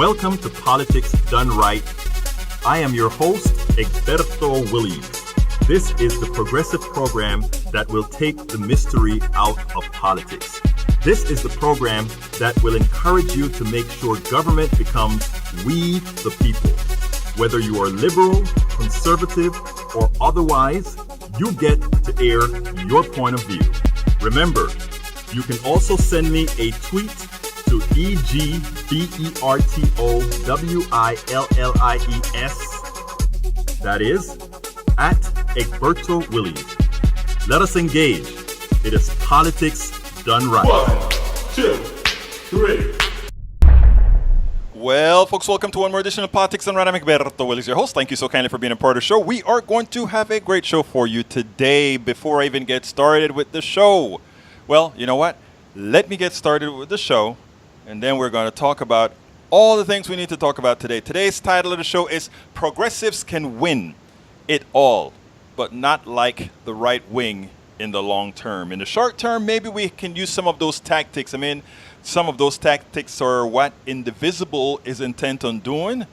Welcome to Politics Done Right. I am your host, Egberto Willies. This is the progressive program that will take the mystery out of politics. This is the program that will encourage you to make sure government becomes we the people. Whether you are liberal, conservative, or otherwise, you get to air your point of view. Remember, you can also send me a tweet to EGBERTOWILLIES. That is, at Egberto Willies. Let us engage. It is politics done right. 1, 2, 3. Well, folks, welcome to one more edition of Politics Done Right. I'm Egberto Willies, your host. Thank you so kindly for being a part of the show. We are going to have a great show for you today. Before I even get started with the show, well, you know what? Let me get started with the show, and then we're going to talk about all the things we need to talk about today. Today's title of the show is Progressives Can Win It All, but Not Like the Right Wing in the long term. In the short term, maybe we can use some of those tactics. I mean, some of those tactics are what Indivisible is intent on doing,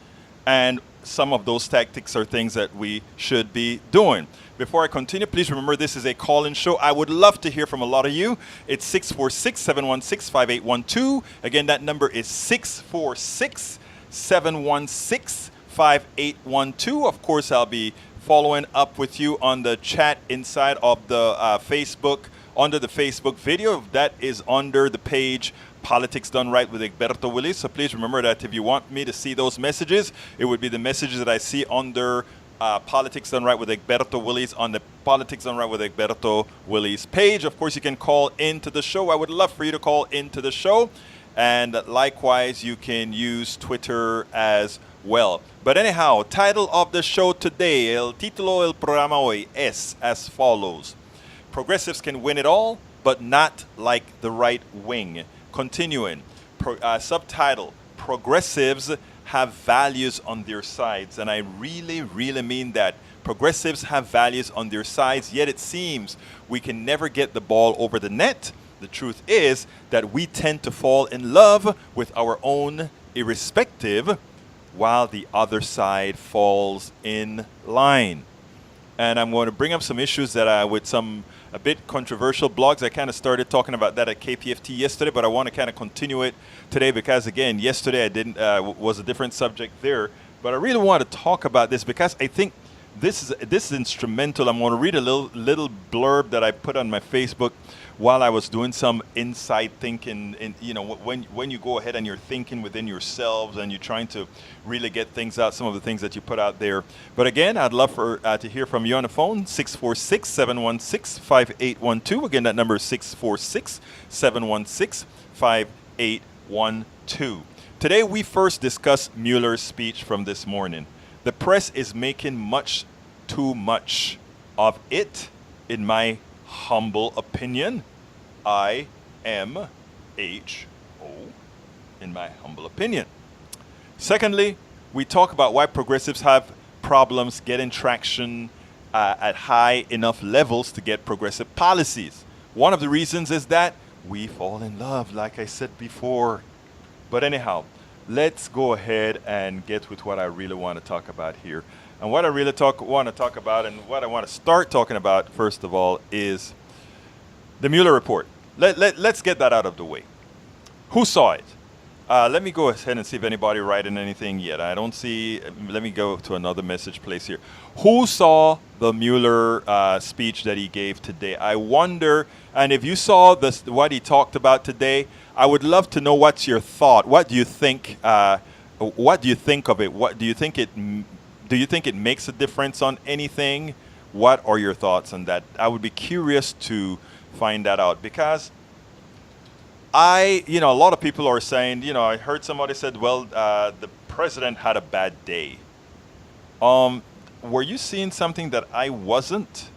and some of those tactics are things that we should be doing. Before I continue, please remember this is a call-in show. I would love to hear from a lot of you. It's 646-716-5812. Again, that number is 646-716-5812. Of course, I'll be following up with you on the chat inside of the Facebook, under the Facebook video. That is under the page Politics Done Right with Egberto Willies. So please remember that if you want me to see those messages, it would be the messages that I see under Politics Done Right with Egberto Willies on the Politics Done Right with Egberto Willies page. Of course, you can call into the show. I would love for you to call into the show. And likewise, you can use Twitter as well. But anyhow, title of the show today, el título del programa hoy es as follows. Progressives can win it all, but not like the right wing. Continuing, subtitle, Progressives have values on their sides. And I really, really mean that. Progressives have values on their sides, yet it seems we can never get the ball over the net. The truth is that we tend to fall in love with our own irrespective, while the other side falls in line. And I'm going to bring up some issues that with some a bit controversial blogs. I kind of started talking about that at KPFT yesterday, but I want to kind of continue it today because, again, yesterday I didn't was a different subject there. But I really want to talk about this because I think this is instrumental. I'm going to read a little blurb that I put on my Facebook while I was doing some inside thinking. And when you go ahead and you're thinking within yourselves and you're trying to really get things out, some of the things that you put out there. But again, I'd love to hear from you on the phone, 646-716-5812. Again, that number is 646-716-5812. Today, we first discuss Mueller's speech from this morning. The press is making much too much of it, in my humble opinion. IMHO, in my humble opinion. Secondly, we talk about why progressives have problems getting traction at high enough levels to get progressive policies. One of the reasons is that we fall in love, like I said before. But anyhow, let's go ahead and get with what I really want to talk about here. And what I really want to talk about and what I want to start talking about, first of all, is the Mueller report. Let's get that out of the way. Who saw it? Let me go ahead and see if anybody writing anything yet. I don't see. Let me go to another message place here. Who saw the Mueller speech that he gave today? I wonder, and if you saw what he talked about today, I would love to know what's your thought. What do you think? What do you think of it? What do you think it? Do you think it makes a difference on anything? What are your thoughts on that? I would be curious to find that out because a lot of people are saying, I heard somebody said, well, the president had a bad day. Were you seeing something that I wasn't?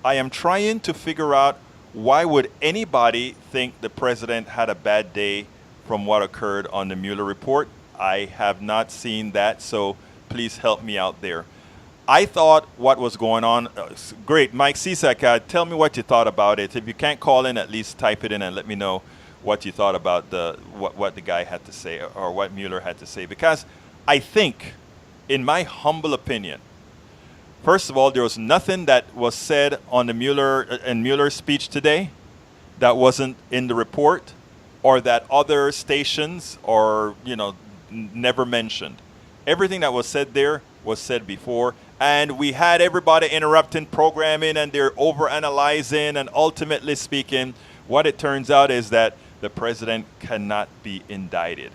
I am trying to figure out why would anybody think the president had a bad day from what occurred on the Mueller report. I have not seen that, so please help me out there. I thought what was going on, great. Mike Cisak, tell me what you thought about it. If you can't call in, at least type it in and let me know what you thought about what the guy had to say or what Mueller had to say, because I think, in my humble opinion, first of all, there was nothing that was said on the Mueller's speech today that wasn't in the report, or that other stations or never mentioned. Everything that was said there was said before, and we had everybody interrupting programming, and they're overanalyzing, and ultimately speaking, what it turns out is that the president cannot be indicted,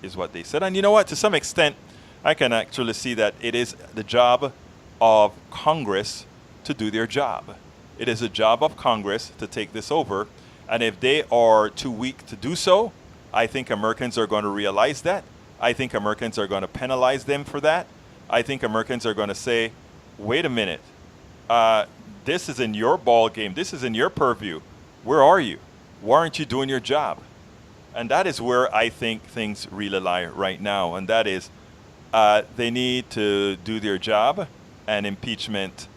is what they said. And you know what? To some extent, I can actually see that it is the job of Congress to do their job. It is a job of Congress to take this over. And if they are too weak to do so, I think Americans are going to realize that. I think Americans are going to penalize them for that. I think Americans are going to say, wait a minute, this is in your ball game. This is in your purview. Where are you? Why aren't you doing your job? And that is where I think things really lie right now. And that is, they need to do their job, and impeachment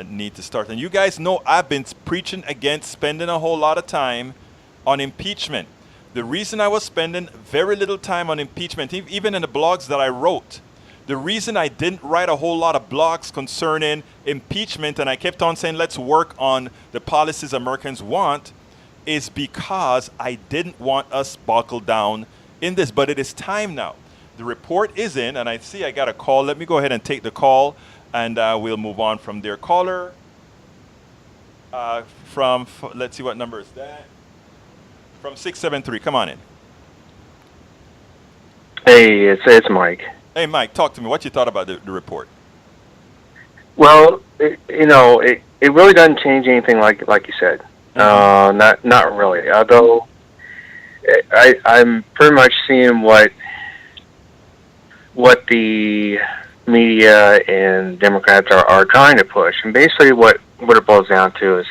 need to start. And you guys know I've been preaching against spending a whole lot of time on impeachment. The reason I was spending very little time on impeachment, even in the blogs that I wrote, the reason I didn't write a whole lot of blogs concerning impeachment, and I kept on saying let's work on the policies Americans want, is because I didn't want us buckled down in this. But it is time now. The report is in, and I see I got a call. Let me go ahead and take the call, and we'll move on from there. Caller let's see, what number is that? From 673. Come on in. Hey, it's Mike. Hey, Mike, talk to me. What you thought about the report? Well, it really doesn't change anything, like you said. Not really. Although I'm pretty much seeing what the media and Democrats are trying to push, and basically what it boils down to is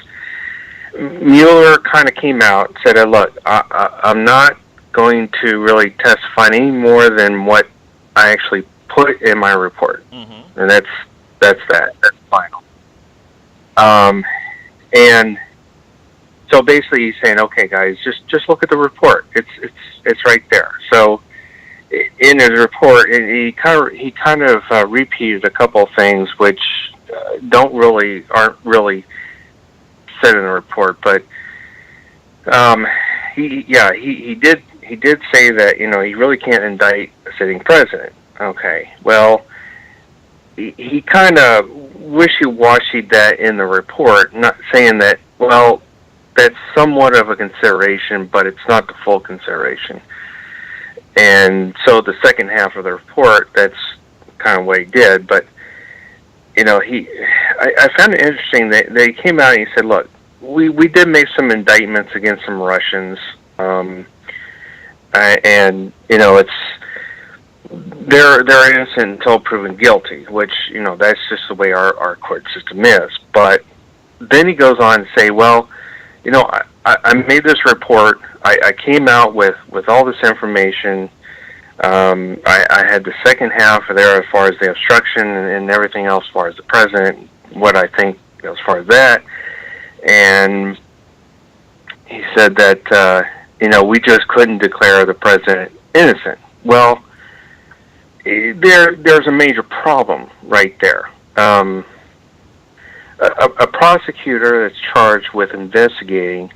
Mueller kind of came out and said, "Look, I'm not going to really testify any more than what I actually put in my report," and that's that. That's final. And so basically, he's saying, "Okay, guys, just look at the report. It's right there." So in his report, he kind of repeated a couple of things which aren't really said in the report, but he did say that he really can't indict a sitting president. Okay, well, he kind of wishy-washied that in the report, not saying that, well, that's somewhat of a consideration, but it's not the full consideration. And so the second half of the report, that's kind of what he did. But I found it interesting that they came out and he said, "Look, we did make some indictments against some Russians, and it's they're innocent until proven guilty, which that's just the way our court system is." But then he goes on to say, "Well, I made this report. I came out with all this information. I had the second half of there as far as the obstruction and everything else as far as the president, what I think as far as that." And he said that, we just couldn't declare the president innocent. Well, there's a major problem right there. A prosecutor that's charged with investigating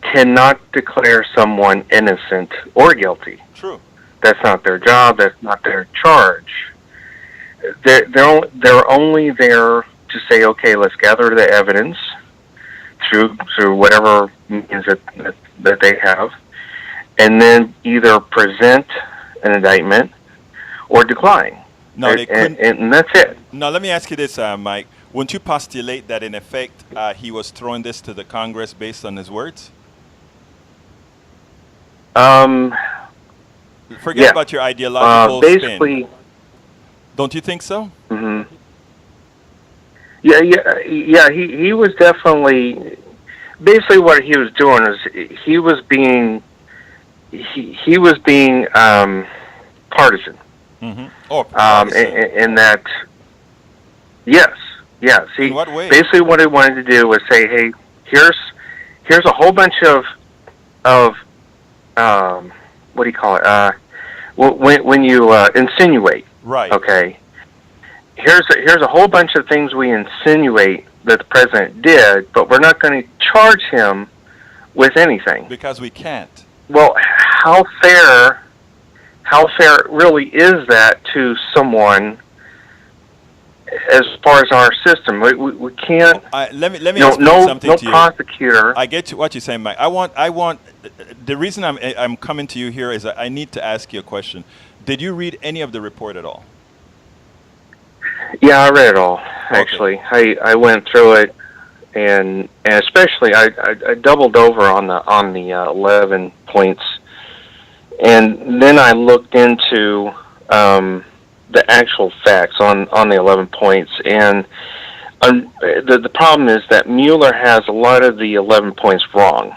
cannot declare someone innocent or guilty. True. That's not their job. That's not their charge. They're only there to say, okay, let's gather the evidence through whatever means that they have, and then either present an indictment or decline. No, and that's it. Now, let me ask you this, Mike. Wouldn't you postulate that, in effect, he was throwing this to the Congress based on his words? Forget about your ideological basically, spin. Don't you think so? Mm-hmm. Yeah. He was definitely, basically what he was doing is he was being partisan. Mm-hmm. Oh, partisan. In that, yes. In what way? Basically what he wanted to do was say, hey, here's a whole bunch of what do you call it? When you insinuate, Right. okay. Here's a whole bunch of things we insinuate that the president did, but we're not going to charge him with anything. Because we can't. Well, how fair really is that to someone as far as our system? We can't. Let me explain something to you. No prosecutor. I get what you're saying, Mike. I want. The reason I'm coming to you here is that I need to ask you a question. Did you read any of the report at all? Yeah, I read it all. Actually, I went through it, and especially I doubled over on the 11 points, and then I looked into the actual facts on the 11 points, and the problem is that Mueller has a lot of the 11 points wrong.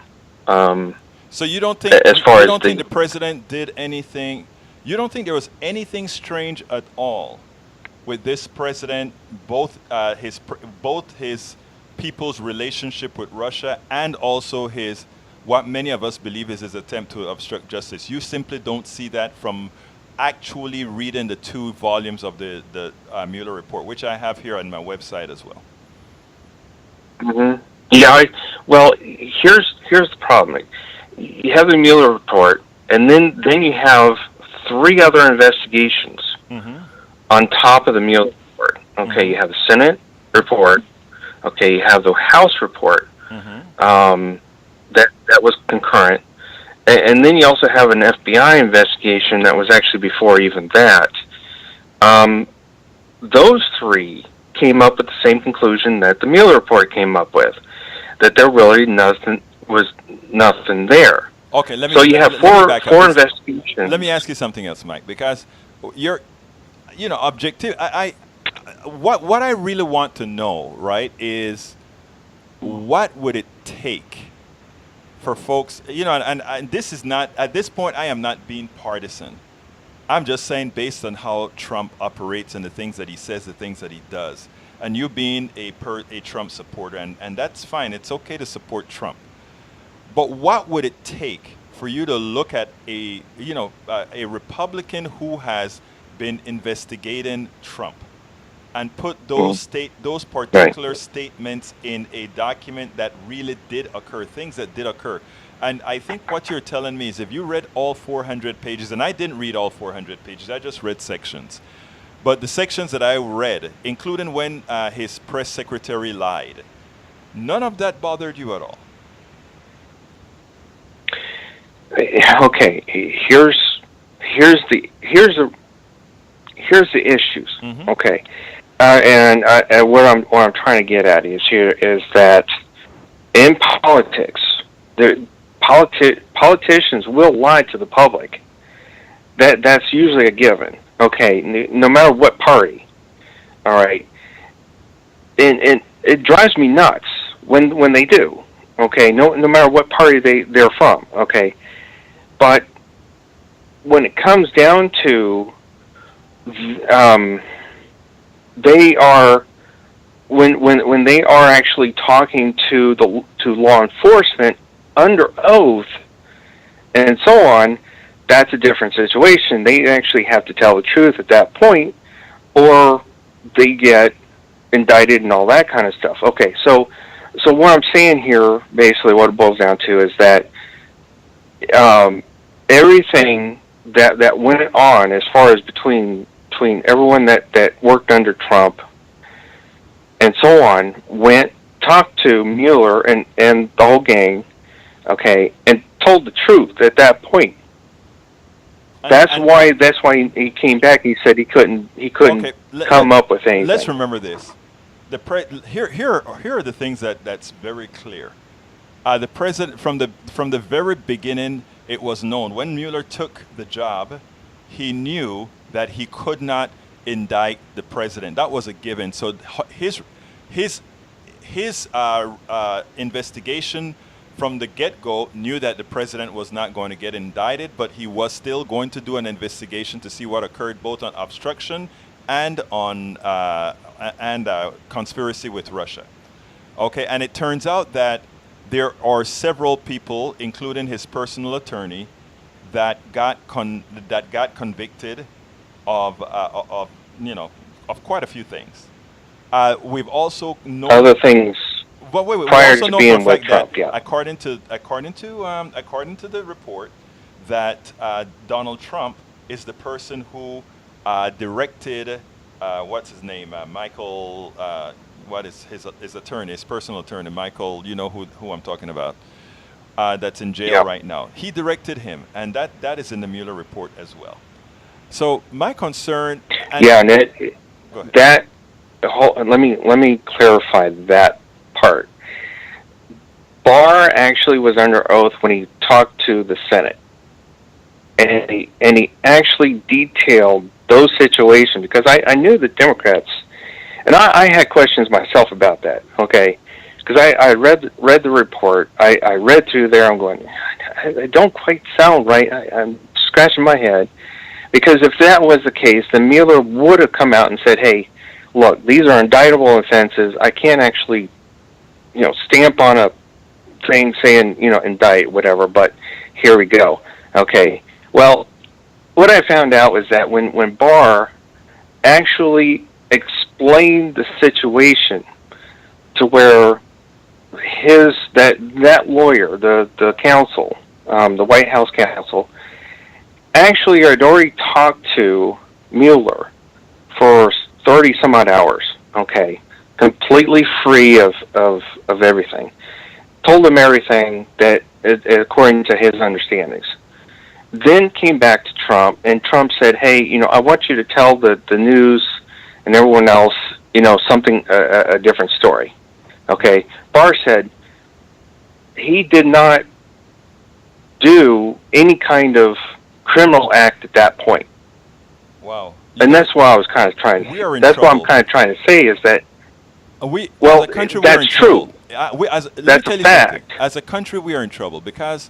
So you don't think think the president did anything? You don't think there was anything strange at all with this president, both his people's relationship with Russia and also his what many of us believe is his attempt to obstruct justice? You simply don't see that from actually reading the 2 volumes of the Mueller report, which I have here on my website as well. Mm-hmm. Yeah. Well, here's the problem. You have the Mueller report, and then you have 3 other investigations on top of the Mueller report. Okay, you have the Senate report. Okay, you have the House report. That was concurrent. And then you also have an FBI investigation that was actually before even that. Those 3 came up with the same conclusion that the Mueller report came up with, that there really was nothing there. Okay, so you have four investigations. Let me ask you something else, Mike, because you're, objective. What I really want to know, right, is what would it take for folks, and this is not, at this point, I am not being partisan. I'm just saying based on how Trump operates and the things that he says, the things that he does. And you being a Trump supporter, and that's fine. It's okay to support Trump. But what would it take for you to look at a Republican who has been investigating Trump and put those particular statements in a document that really did occur, things that did occur? And I think what you're telling me is if you read all 400 pages, and I didn't read all 400 pages, I just read sections. But the sections that I read, including when his press secretary lied, none of that bothered you at all. Okay, here's the issues. Okay, and what I'm trying to get at is that in politics, politicians will lie to the public. That's usually a given. Okay, no matter what party. All right, and it drives me nuts when they do. Okay, no matter what party they're from. Okay, but when it comes down to they are when they are actually talking to law enforcement under oath and so on, that's a different situation. They actually have to tell the truth at that point, or they get indicted and all that kind of stuff. Okay, so what I'm saying here, basically what it boils down to is that everything that went on as far as between everyone that worked under Trump and so on talked to Mueller and the whole gang, okay, and told the truth at that point. That's why he came back. He said he couldn't come up with anything. Let's remember this. Here are the things that's very clear. The president, from the very beginning, it was known when Mueller took the job, he knew that he could not indict the president. That was a given. So his investigation from the get-go knew that the president was not going to get indicted, but he was still going to do an investigation to see what occurred both on obstruction and on conspiracy with Russia. Okay, and it turns out that there are several people, including his personal attorney, that got convicted of of quite a few things. We've also known Other things But wait, we prior also to know being for a with fact that Trump, yeah. according to the report, that Donald Trump is the person who directed what's his name, Michael. What is his attorney, his personal attorney, Michael? You know who I'm talking about. That's in jail Yeah. right now. He directed him, and that is in the Mueller report as well. So my concern. Yeah, and Go ahead. that let me clarify that part. Barr actually was under oath when he talked to the Senate, and he actually detailed those situations, because I knew the Democrats, and I had questions myself about that. Okay, because I read the report. I read through there. I'm going, I don't quite sound right. I'm scratching my head. Because if that was the case, then Mueller would have come out and said, hey, look, these are indictable offenses. I can't actually, stamp on a thing saying, indict, whatever, but here we go. Okay. Well, what I found out was that when Barr actually explained the situation to where that lawyer, the counsel, the White House counsel, actually I'd already talked to Mueller for 30 some odd hours, okay, completely free of everything. Told him everything that according to his understandings. Then came back to Trump, and Trump said, hey, I want you to tell the news and everyone else, something, a different story. Okay. Barr said he did not do any kind of criminal act at that point. Wow. And that's why I was kind of trying. We are in that's what I'm trouble. kind of trying to say is that. As a country, we are in that's true. trouble. Let me That's tell a you something. fact. As a country, we are in trouble because,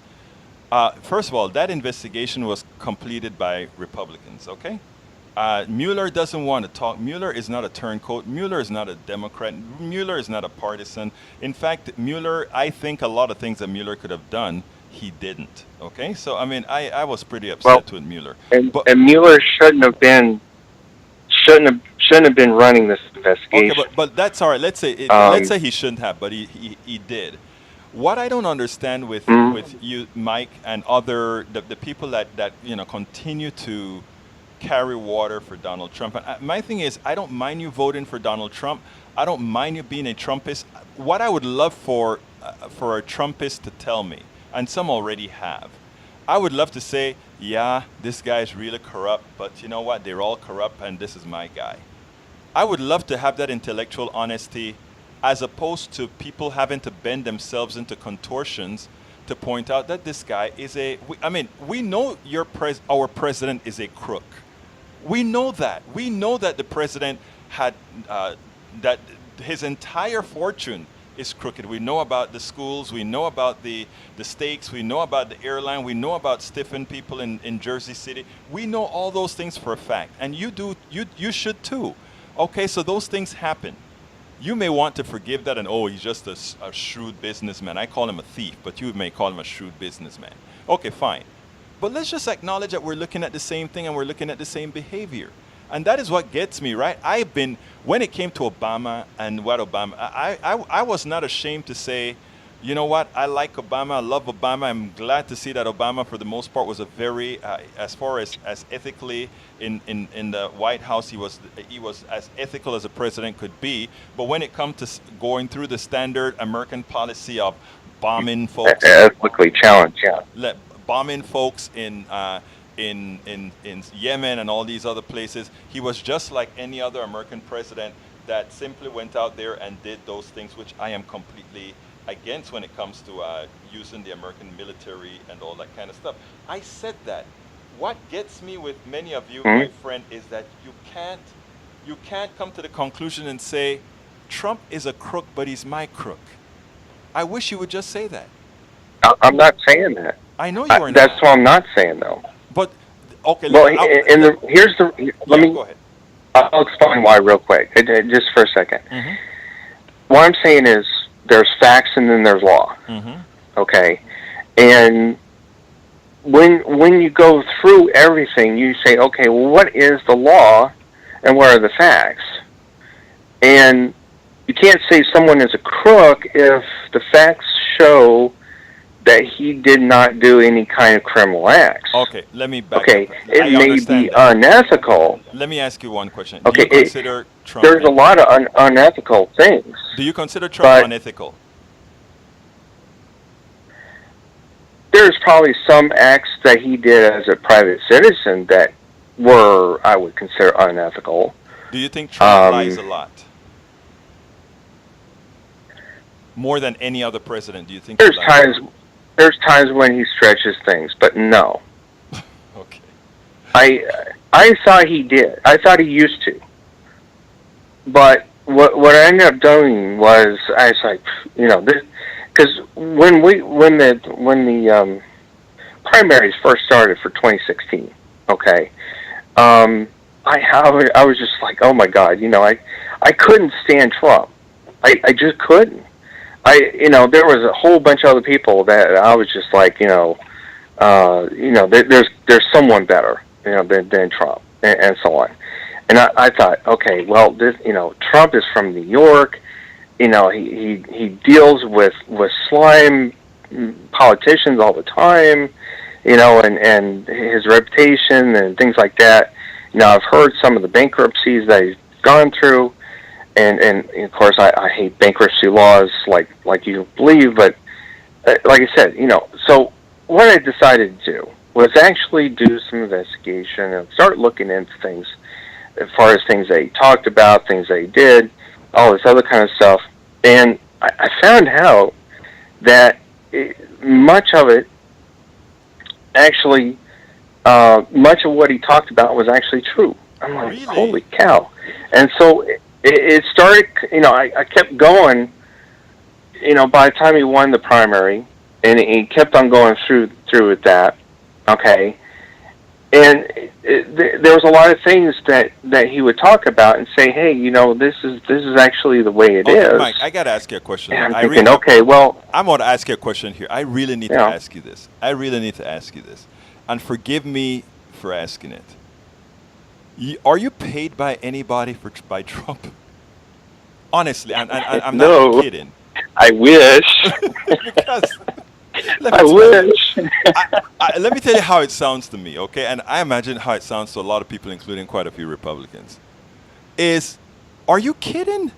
first of all, that investigation was completed by Republicans. Okay, Mueller doesn't want to talk. Mueller is not a turncoat. Mueller is not a Democrat. Mueller is not a partisan. In fact, Mueller, I think a lot of things that Mueller could have done, he didn't. Okay, so I mean, I was pretty upset with Mueller. And But Mueller shouldn't have been running this investigation. okay, but that's all right. Let's say he shouldn't have, but he did. What I don't understand with you, Mike, and other the people that continue to carry water for Donald Trump. And my thing is, I don't mind you voting for Donald Trump. I don't mind you being a Trumpist. What I would love for a Trumpist to tell me, and some already have, I would love to say, yeah, this guy is really corrupt, but you know what? They're all corrupt, and this is my guy. I would love to have that intellectual honesty, as opposed to people having to bend themselves into contortions to point out that this guy is we know our president is a crook. We know that. We know that the president had, that his entire fortune is crooked. We know about the schools. We know about the stakes. We know about the airline. We know about stiffing people in Jersey City. We know all those things for a fact. And you should too. Okay, so those things happen. You may want to forgive that and, he's just a shrewd businessman. I call him a thief, but you may call him a shrewd businessman. Okay, fine. But let's just acknowledge that we're looking at the same thing and we're looking at the same behavior. And that is what gets me, right? When it came to Obama and what Obama, I was not ashamed to say, you know what, I like Obama, I love Obama. I'm glad to see that Obama, for the most part, was a very, as far as ethically in the White House, he was as ethical as a president could be. But when it comes to going through the standard American policy of bombing folks, Ethically challenged, yeah. Bombing folks in Yemen and all these other places, he was just like any other American president that simply went out there and did those things, which I am completely against when it comes to using the American military and all that kind of stuff. I said that. What gets me with many of you, my friend, is that you can't come to the conclusion and say, Trump is a crook, but he's my crook. I wish you would just say that. I'm not saying that. I know you are not. That's what I'm not saying, though. But okay. Well, Go ahead. I'll explain why real quick, just for a second. Mm-hmm. What I'm saying is, there's facts and then there's law. Mm-hmm. Okay, and when you go through everything, you say, okay, well, what is the law and what are the facts? And you can't say someone is a crook if the facts show that he did not do any kind of criminal acts. Okay, let me back Okay, up. it I may understand be that. unethical. Let me ask you one question. Okay, Do you consider Trump there's a lot of unethical things. Do you consider Trump but unethical? there's probably some acts that he did as a private citizen that were, I would consider, unethical. Do you think Trump lies a lot? More than any other president, do you think? There's times when he stretches things, but no. Okay. I thought he did. I thought he used to. But what I ended up doing was I was like, this, because when the primaries first started for 2016, okay, I was just like, oh my God, I couldn't stand Trump. I just couldn't. There was a whole bunch of other people that I was just like, there's someone better, than Trump, and so on. And I thought, okay, well, this, Trump is from New York. He deals with slime politicians all the time, and his reputation and things like that. I've heard some of the bankruptcies that he's gone through. And of course, I hate bankruptcy laws like you believe, but like I said, so what I decided to do was actually do some investigation and start looking into things as far as things that he talked about, things that he did, all this other kind of stuff. And I found out that much of it actually, much of what he talked about was actually true. I'm like, Really? holy cow. And so it started, I kept going, by the time he won the primary, and he kept on going through with that, okay, and there was a lot of things that he would talk about and say, hey, this is actually the way it is. Mike, I got to ask you a question. And I'm thinking, okay, well, I'm going to ask you a question here. I really need to Yeah. ask you this. And forgive me for asking it. Are you paid by anybody by Trump? Honestly, I'm No. not kidding. I wish. Because, I wish. let me tell you how it sounds to me, okay? And I imagine how it sounds to a lot of people, including quite a few Republicans. Are you kidding?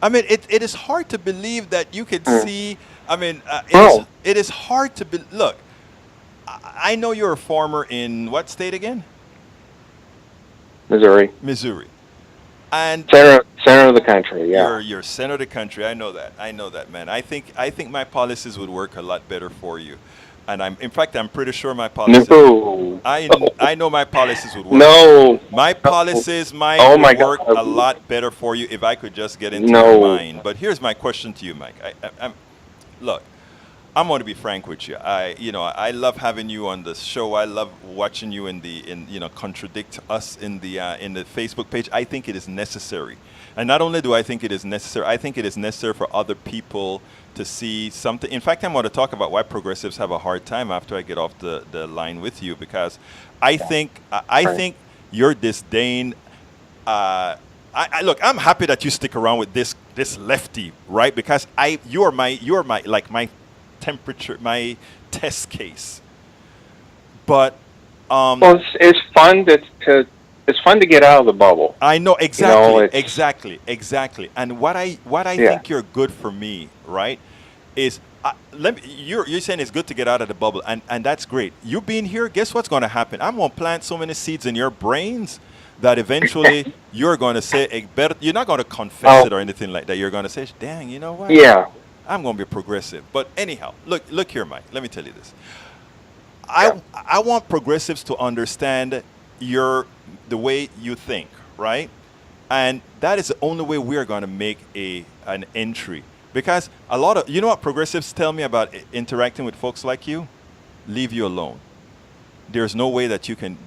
I mean, it is hard to believe that you could see. I mean, it is hard to look. I know you're a farmer in what state again? Missouri. And center of the country, yeah. You're center of the country. I know that, man. I think my policies would work a lot better for you. And I'm pretty sure my policies. No. I know my policies would work. No. My policies might Oh my work God. a lot better for you if I could just get into your mind. But here's my question to you, Mike. Look, I'm going to be frank with you. I love having you on the show. I love watching you contradict us in the Facebook page. I think it is necessary. And not only do I think it is necessary, I think it is necessary for other people to see something. In fact, I'm going to talk about why progressives have a hard time after I get off the line with you, because I think your disdain. Look, I'm happy that you stick around with this lefty, right? Because you're my temperature, my test case. But well, it's fun it's fun to get out of the bubble. I know exactly. And what I think you're good for me, right, is you're saying it's good to get out of the bubble, and that's great. You being here, guess what's going to happen? I'm going to plant so many seeds in your brains that eventually you're going to say, you're not going to confess it or anything like that. You're going to say, dang, you know what? Yeah. I'm going to be progressive. But anyhow, look here, Mike. Let me tell you this. I want progressives to understand the way you think, right? And that is the only way we are going to make an entry. Because you know what progressives tell me about interacting with folks like you? Leave you alone. There's no way that you can.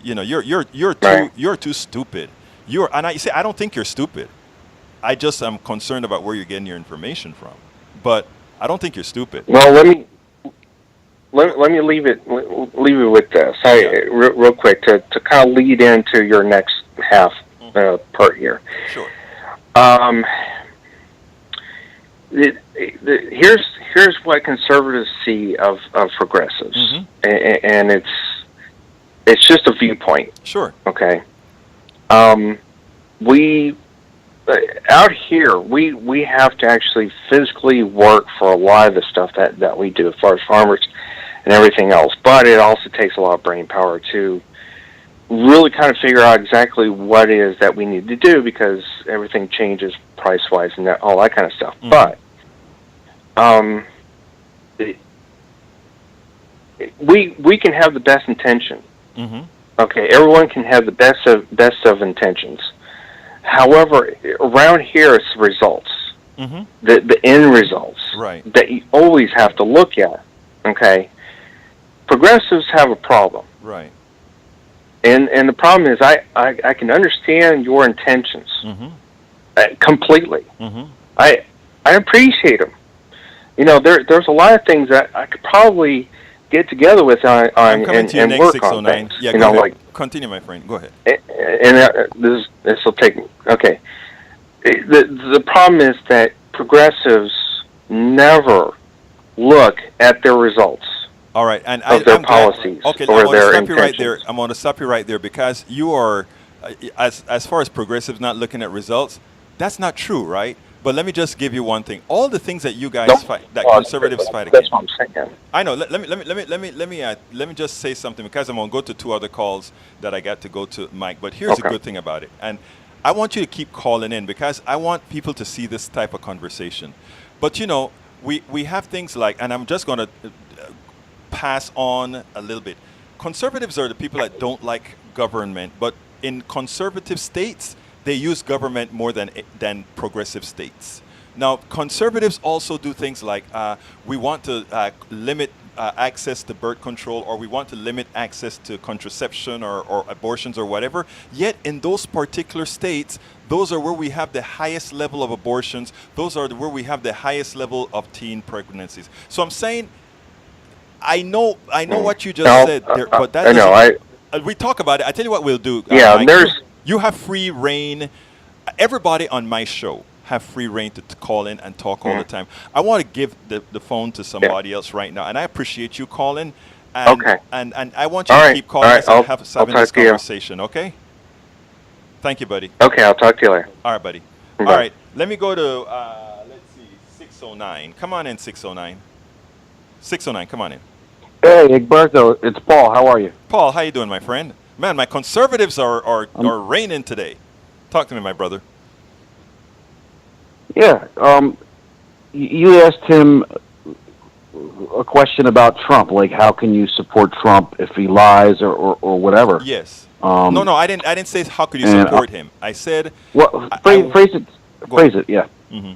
You're too stupid. I don't think you're stupid. I just am concerned about where you're getting your information from. but I don't think you're stupid. Well, let me leave it with this. Real quick to kind of lead into your next half part here. Sure. Here's what conservatives see of progressives, and it's just a viewpoint. Sure. Okay. We out here we have to actually physically work for a lot of the stuff that we do as far as farmers and everything else, but it also takes a lot of brain power to really kind of figure out exactly what it is that we need to do, because everything changes price-wise and all that kind of stuff. But we can have the best intention. Okay, everyone can have the best of intentions. However, around here it's the results, the end results, right, that you always have to look at. Okay, progressives have a problem, right, and the problem is I can understand your intentions completely. I appreciate them. You know, there's a lot of things that I could probably get together with on and work on things. Yeah, you know, ahead. like Continue, my friend. Go ahead. And this will take me. Okay, the problem is that progressives never look at their results. All right, and of their policies. Okay, or I'm going to their stop you right intentions. there. I'm going to stop you right there, because you are, as far as progressives not looking at results, that's not true, right? But let me just give you one thing. All the things that you guys fight, that conservatives fight against. That's what I'm saying. I know. Let me just say something, because I'm gonna go to 2 other calls that I got to go to, Mike. But here's the good thing about it, and I want you to keep calling in, because I want people to see this type of conversation. But you know, we have things like, and I'm just gonna pass on a little bit. Conservatives are the people that don't like government, but in conservative states, they use government more than progressive states. Now, conservatives also do things like we want to limit access to birth control, or we want to limit access to contraception or abortions or whatever. Yet in those particular states, those are where we have the highest level of abortions. Those are where we have the highest level of teen pregnancies. So I'm saying, I know what you just said there, but that doesn't, we talk about it. I tell you what we'll do. Mike, you have free reign. Everybody on my show have free reign to call in and talk all the time. I want to give the phone to somebody else right now, and I appreciate you calling. And, and I want you to keep calling us and having this conversation, okay? Thank you, buddy. Okay, I'll talk to you later. All right, buddy. Bye. All right, let me go to, let's see, 609. Come on in, 609. 609, come on in. Hey, Egberto, it's Paul. How are you? Paul, how you doing, my friend? Man, my conservatives are reigning today. Talk to me, my brother. Yeah. You asked him a question about Trump, like how can you support Trump if he lies or whatever. Yes. No, I didn't say how could you support him. I said. Well, phrase it. Yeah. Mm-hmm.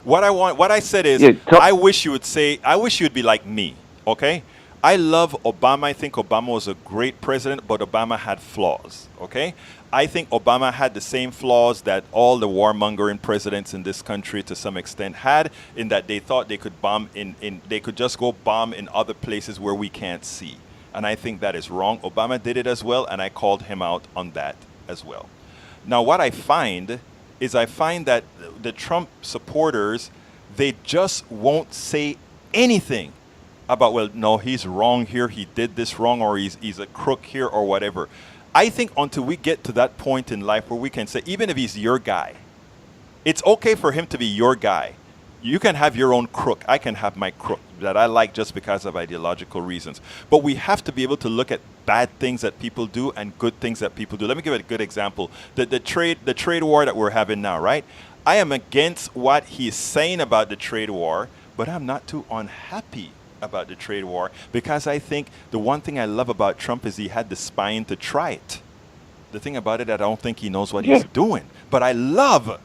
What I said is, I wish you would be like me. Okay. I love Obama. I think Obama was a great president, but Obama had flaws, okay? I think Obama had the same flaws that all the warmongering presidents in this country to some extent had, in that they thought they could bomb they could just go bomb in other places where we can't see. And I think that is wrong. Obama did it as well, and I called him out on that as well. Now, what I find that the Trump supporters, they just won't say anything about, well, no, he's wrong here, he did this wrong, or he's a crook here, or whatever. I think until we get to that point in life where we can say, even if he's your guy, it's okay for him to be your guy. You can have your own crook. I can have my crook that I like just because of ideological reasons. But we have to be able to look at bad things that people do and good things that people do. Let me give it a good example. The trade war that we're having now, right? I am against what he's saying about the trade war, but I'm not too unhappy about the trade war, because I think the one thing I love about Trump is he had the spine to try it. The thing about it, I don't think he knows what he's doing. But I love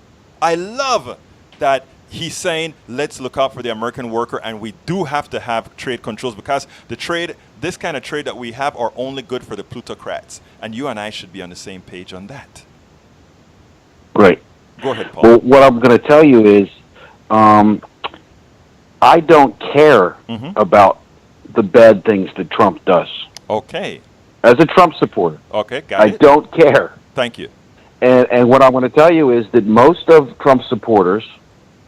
that he's saying, let's look out for the American worker, and we do have to have trade controls, because this kind of trade that we have are only good for the plutocrats. And you and I should be on the same page on that. Right. Go ahead, Paul. Well, what I'm going to tell you is, I don't care about the bad things that Trump does. Okay. As a Trump supporter, Okay, got I it. don't care. Thank you. And what I want to tell you is that most of Trump supporters,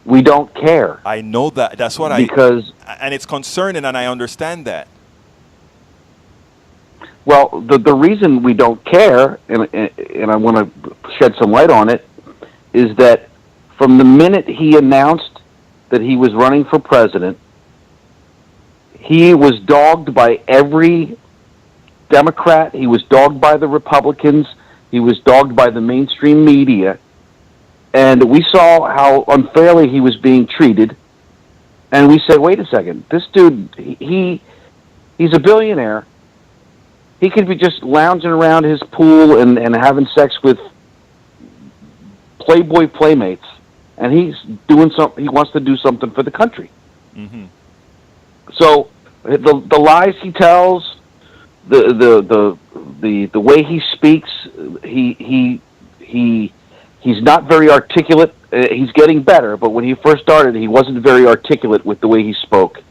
we don't care. I know that. That's what because, and it's concerning, and I understand that. well, the reason we don't care, and I want to shed some light on it, is that from the minute he announced that he was running for president, he was dogged by every Democrat, he was dogged by the Republicans, he was dogged by the mainstream media, and we saw how unfairly he was being treated, and we said, wait a second, this dude, he's a billionaire, he could be just lounging around his pool and having sex with Playboy playmates, and he's doing something, he wants to do something for the country. Mm-hmm. So the lies he tells, the way he speaks, he's not very articulate. He's getting better, but when he first started, he wasn't very articulate with the way he spoke.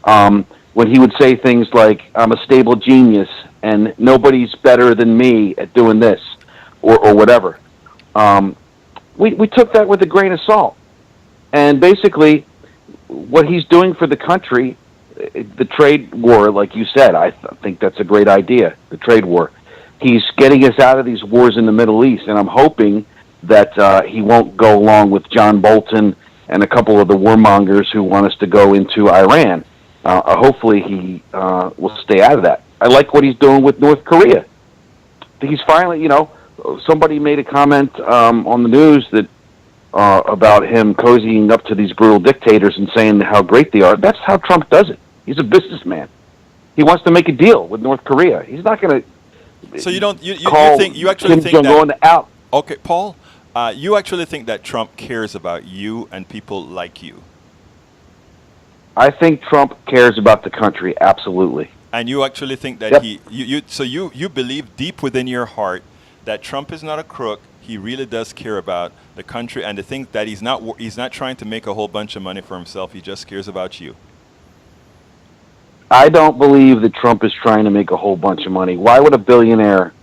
When he would say things like, I'm a stable genius, and nobody's better than me at doing this, or whatever. We took that with a grain of salt. And basically, what he's doing for the country, the trade war, like you said, I think that's a great idea, the trade war. He's getting us out of these wars in the Middle East, and I'm hoping that he won't go along with John Bolton and a couple of the warmongers who want us to go into Iran. Hopefully he will stay out of that. I like what he's doing with North Korea. He's finally, somebody made a comment on the news that about him cozying up to these brutal dictators and saying how great they are. That's how Trump does it. He's a businessman. He wants to make a deal with North Korea. He's not going to. So you actually Kim think Jong-un that? Out. Okay, Paul, you actually think that Trump cares about you and people like you? I think Trump cares about the country, absolutely. And you actually think that Yep. you believe deep within your heart that Trump is not a crook. He really does care about the country and the things that he's not trying to make a whole bunch of money for himself. He just cares about you. I don't believe that Trump is trying to make a whole bunch of money. Why would a billionaire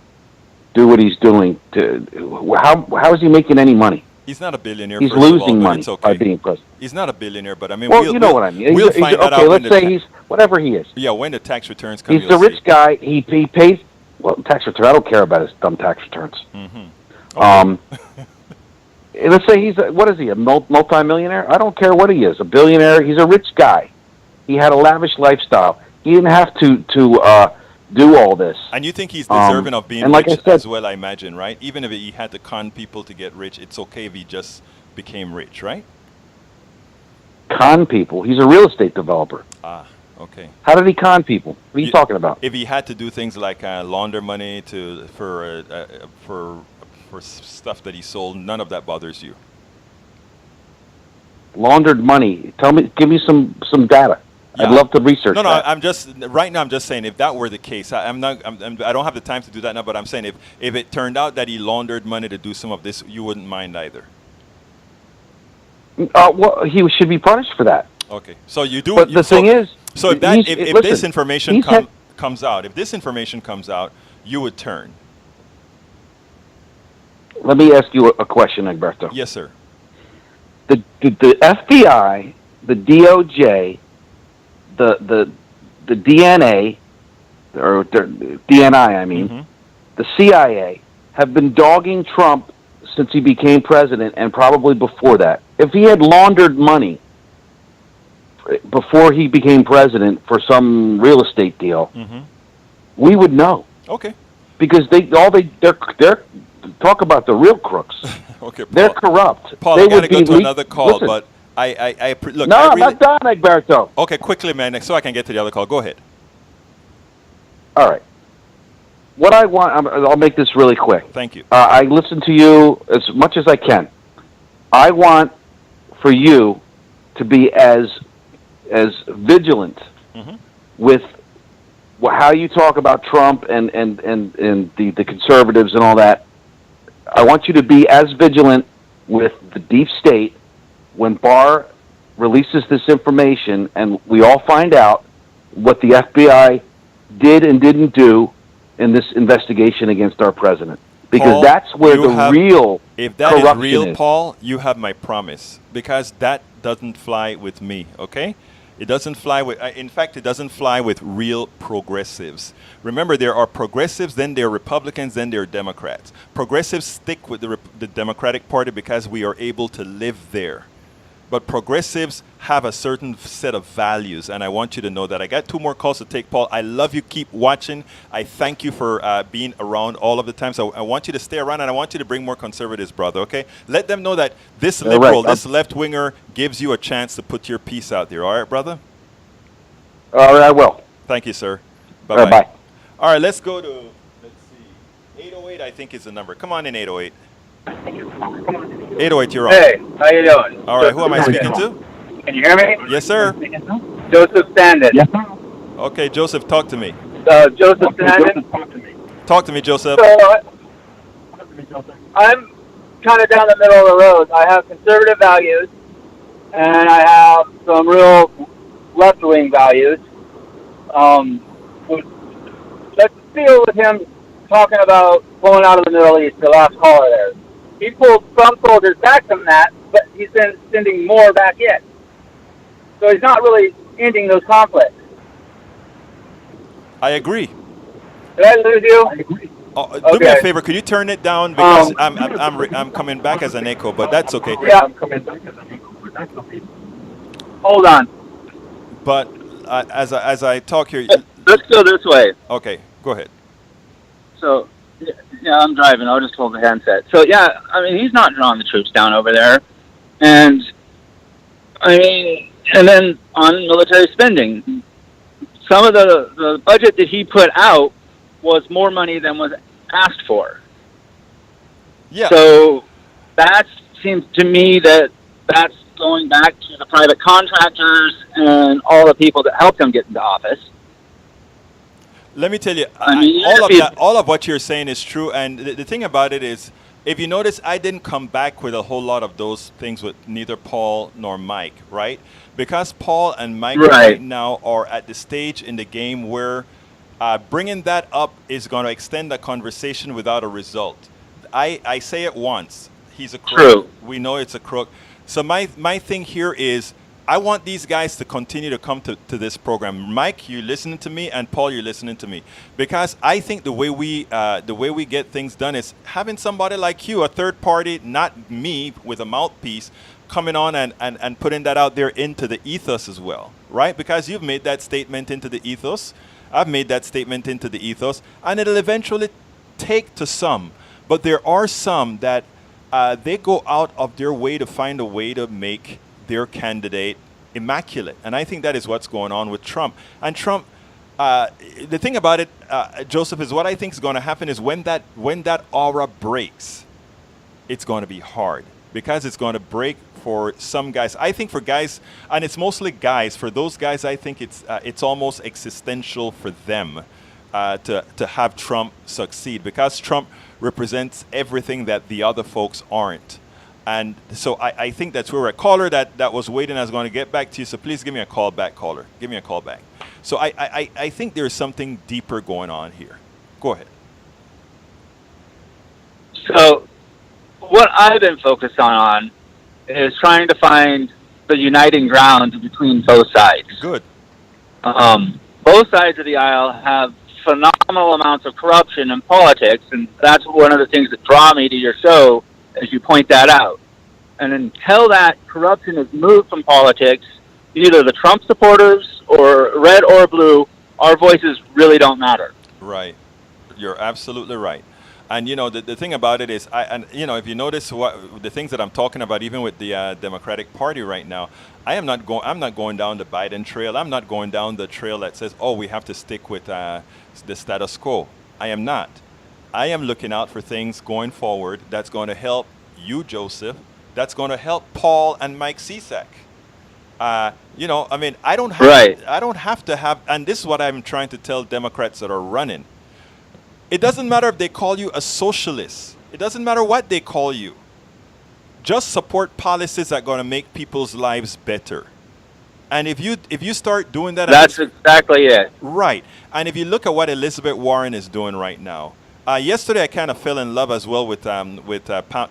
do what he's doing? How is he making any money? He's not a billionaire. He's first of all, losing but money it's okay. by being president. He's not a billionaire, but I mean, Well, you know what I mean. We'll find that out. Okay, when let's say he's whatever he is. Yeah, when the tax returns come, He's a rich guy. He pays tax return. I don't care about his dumb tax returns. Mm-hmm. Okay. Let's say what is he, a multi-millionaire? I don't care what he is. A billionaire. He's a rich guy. He had a lavish lifestyle. He didn't have to do all this. And you think he's deserving of being like rich I said, as well, I imagine, right? Even if he had to con people to get rich, it's okay if he just became rich, right? Con people. He's a real estate developer. Ah, okay. How did he con people? What are you talking about? If he had to do things like launder money for stuff that he sold, none of that bothers you. Laundered money. Give me some data. Yeah. I'd love to research No, that. I'm just saying if that were the case, I don't have the time to do that now, but I'm saying if it turned out that he laundered money to do some of this, you wouldn't mind either. Well, he should be punished for that. Okay, so you do. But the thing is, so if this information comes out, you would turn. Let me ask you a question, Egberto. Yes, sir. The FBI, the DOJ, the DNA, or DNI, I mean, the CIA have been dogging Trump since he became president, and probably before that. If he had laundered money before he became president for some real estate deal, we would know. Okay. Because they're talk about the real crooks. Okay, Paul. They're corrupt. Paul, I gotta go to another call, but look. No, I I'm not done, Egberto. Okay, quickly, man, so I can get to the other call. Go ahead. All right. What I want, I'll make this really quick. Thank you. I listen to you as much as I can. I want for you to be as vigilant with how you talk about Trump and the conservatives and all that. I want you to be as vigilant with the deep state when Barr releases this information and we all find out what the FBI did and didn't do in this investigation against our president. Because Paul, that's where the real if that corruption is real, is. Paul, you have my promise. Because that doesn't fly with me, okay? It doesn't fly with, in fact, it doesn't fly with real progressives. Remember, there are progressives, then there are Republicans, then there are Democrats. Progressives stick with the Democratic Party because we are able to live there. But progressives have a certain set of values, and I want you to know that. I got 2 more calls to take, Paul. I love you. Keep watching. I thank you for being around all of the time. So I want you to stay around, and I want you to bring more conservatives, brother, okay? Let them know that this liberal, this left-winger gives you a chance to put your piece out there. All right, brother? All right, I will. Thank you, sir. Bye-bye. Bye-bye. All right, let's go to, let's see, 808, I think is the number. Come on in, 808. 808, you're on. Hey, how you doing? All right, who am I speaking to? Can you hear me? Yes, sir. Joseph Standen. Yes. Okay, Joseph, talk to me. Joseph Standen. Talk to me, Joseph. So, I'm kind of down the middle of the road. I have conservative values, and I have some real left-wing values. Let's deal with him talking about pulling out of the Middle East, the last caller there. He pulled some soldiers back from that, but he's been sending more back in. So he's not really ending those conflicts. I agree. Did I lose you? I agree. Do me a favor. Could you turn it down because I'm coming back as an echo, but that's okay. Yeah. Hold on. But as I talk here, Let's go this way. okay, go ahead. So, yeah, I'm driving. I'll just hold the handset. So, yeah, I mean, he's not drawing the troops down over there. And, I mean, and then on military spending, some of the budget that he put out was more money than was asked for. Yeah. So, that seems to me that's going back to the private contractors and all the people that helped him get into office. Let me tell you, I mean, all of what you're saying is true. And the thing about it is, if you notice, I didn't come back with a whole lot of those things with neither Paul nor Mike, right? Because Paul and Mike right now are at the stage in the game where bringing that up is going to extend the conversation without a result. I say it once. He's a crook. True. We know it's a crook. So my thing here is, I want these guys to continue to come to this program. Mike, you're listening to me, and Paul, you're listening to me, because I think the way we get things done is having somebody like you, a third party, not me, with a mouthpiece, coming on and putting that out there into the ethos as well, right? Because you've made that statement into the ethos. I've made that statement into the ethos, and it'll eventually take to some. But there are some that they go out of their way to find a way to make their candidate immaculate. And I think that is what's going on with Trump. And Trump, the thing about it, Joseph, is what I think is going to happen is when that aura breaks, it's going to be hard. Because it's going to break for some guys. I think for guys, and it's mostly guys, for those guys, I think it's almost existential for them to have Trump succeed. Because Trump represents everything that the other folks aren't. And so I think that's where we're at. Caller that was waiting, I was going to get back to you, so please give me a call back, caller. Give me a call back. So I think there's something deeper going on here. Go ahead. So what I've been focused on is trying to find the uniting ground between both sides. Good. Both sides of the aisle have phenomenal amounts of corruption in politics, and that's one of the things that draw me to your show, as you point that out. And until that corruption is moved from politics, either the Trump supporters or red or blue, our voices really don't matter. Right. You're absolutely right. And, you know, the thing about it is, if you notice the things that I'm talking about, even with the Democratic Party right now, I'm not going down the Biden trail. I'm not going down the trail that says, oh, we have to stick with the status quo. I am not. I am looking out for things going forward that's going to help you, Joseph. That's going to help Paul and Mike Cisak. I don't have to have, and this is what I'm trying to tell Democrats that are running. It doesn't matter if they call you a socialist. It doesn't matter what they call you. Just support policies that are going to make people's lives better. And if you start doing that, That's exactly it. right. And if you look at what Elizabeth Warren is doing right now, yesterday I kind of fell in love as well with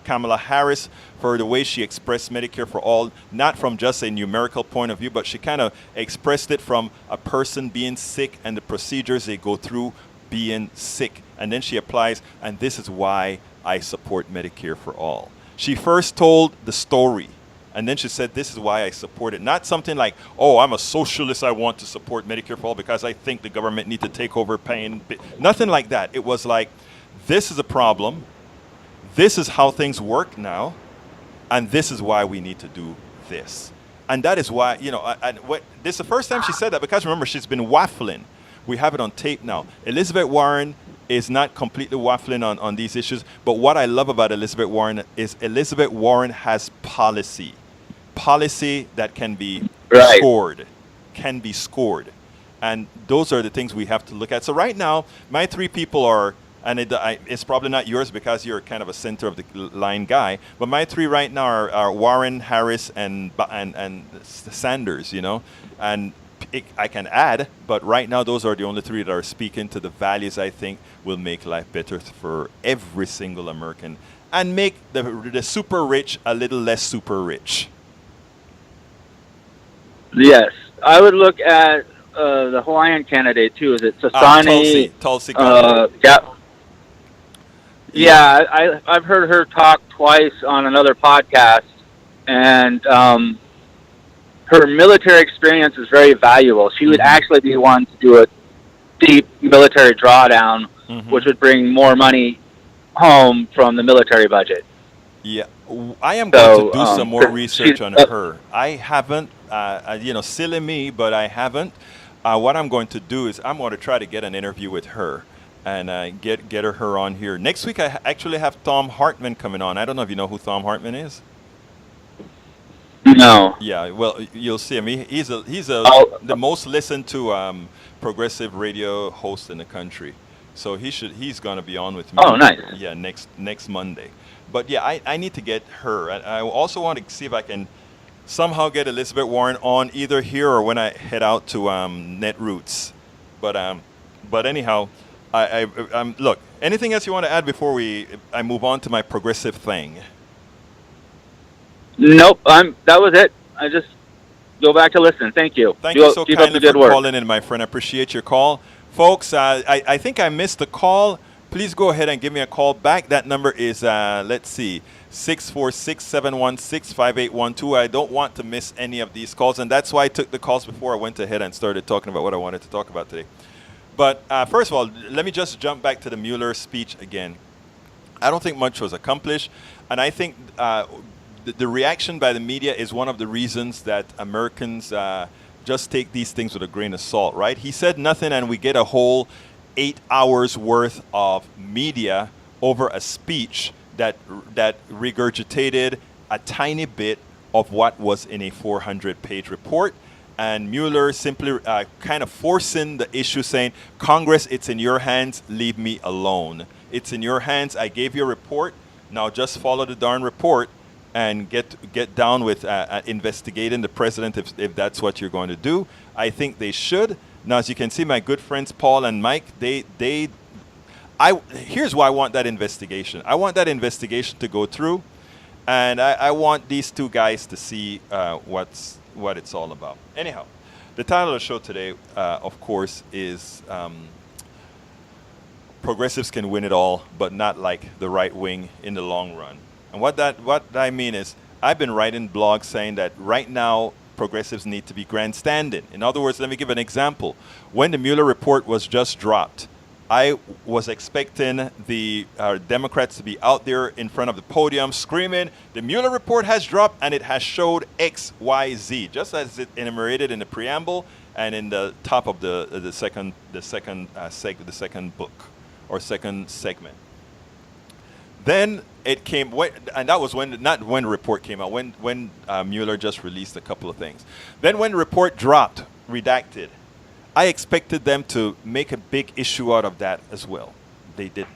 Kamala Harris for the way she expressed Medicare for all, not from just a numerical point of view, but she kind of expressed it from a person being sick and the procedures they go through being sick. And then she applies, and this is why I support Medicare for all. She first told the story. And then she said, this is why I support it. Not something like, oh, I'm a socialist, I want to support Medicare for all because I think the government needs to take over paying. Nothing like that. It was like, this is a problem. This is how things work now. And this is why we need to do this. And that is why, this is the first time she said that, because remember, she's been waffling. We have it on tape now. Elizabeth Warren is not completely waffling on these issues. But what I love about Elizabeth Warren is Elizabeth Warren has policy. Policy that can be scored, and those are the things we have to look at. So right now, my three people are, and it's probably not yours because you're kind of a center of the line guy, but my three right now are Warren, Harris, and Sanders. And I can add, but right now those are the only three that are speaking to the values I think will make life better for every single American and make the super rich a little less super rich. Yes, I would look at the Hawaiian candidate too. Is it Sasani? Tulsi. Yeah, I've heard her talk twice on another podcast, and her military experience is very valuable. She would actually be one to do a deep military drawdown, which would bring more money home from the military budget. Yeah, I am going to do some more research on her. I haven't, silly me, but I haven't. What I'm going to do is I'm going to try to get an interview with her and get her on here. Next week, I actually have Thom Hartmann coming on. I don't know if you know who Thom Hartmann is. No. Yeah, well, you'll see him. He's the most listened to progressive radio host in the country. So he's going to be on with me. Oh, nice. Yeah, next Monday. But yeah, I need to get her. I also want to see if I can somehow get Elizabeth Warren on either here or when I head out to Netroots. But anyhow, look. Anything else you want to add before I move on to my progressive thing? Nope. That was it. I just go back to listen. Thank you. Thank you so kindly for calling in, my friend. I appreciate your call. Folks, I think I missed the call. Please go ahead and give me a call back. That number is, 646-716-5812. I don't want to miss any of these calls, and that's why I took the calls before I went ahead and started talking about what I wanted to talk about today. But first of all, let me just jump back to the Mueller speech again. I don't think much was accomplished, and I think the reaction by the media is one of the reasons that Americans just take these things with a grain of salt, right? He said nothing, and we get a whole 8 hours worth of media over a speech that regurgitated a tiny bit of what was in a 400-page report. And Mueller simply kind of forcing the issue, saying, Congress, it's in your hands, leave me alone. It's in your hands, I gave you a report, now just follow the darn report and get down with investigating the president if that's what you're going to do. I think they should. Now, as you can see, my good friends Paul and Mike, here's why I want that investigation. I want that investigation to go through, and I want these two guys to see what it's all about. Anyhow, the title of the show today, of course, is Progressives Can Win It All, but not like the right wing in the long run. And what I mean is, I've been writing blogs saying that right now, progressives need to be grandstanding. In other words, let me give an example. When the Mueller report was just dropped, I was expecting the Democrats to be out there in front of the podium screaming, the Mueller report has dropped and it has showed X, Y, Z, just as it enumerated in the preamble and in the top of the second book or second segment. Then it came, and that was not when the report came out, when Mueller just released a couple of things. Then when the report dropped, redacted, I expected them to make a big issue out of that as well. They didn't.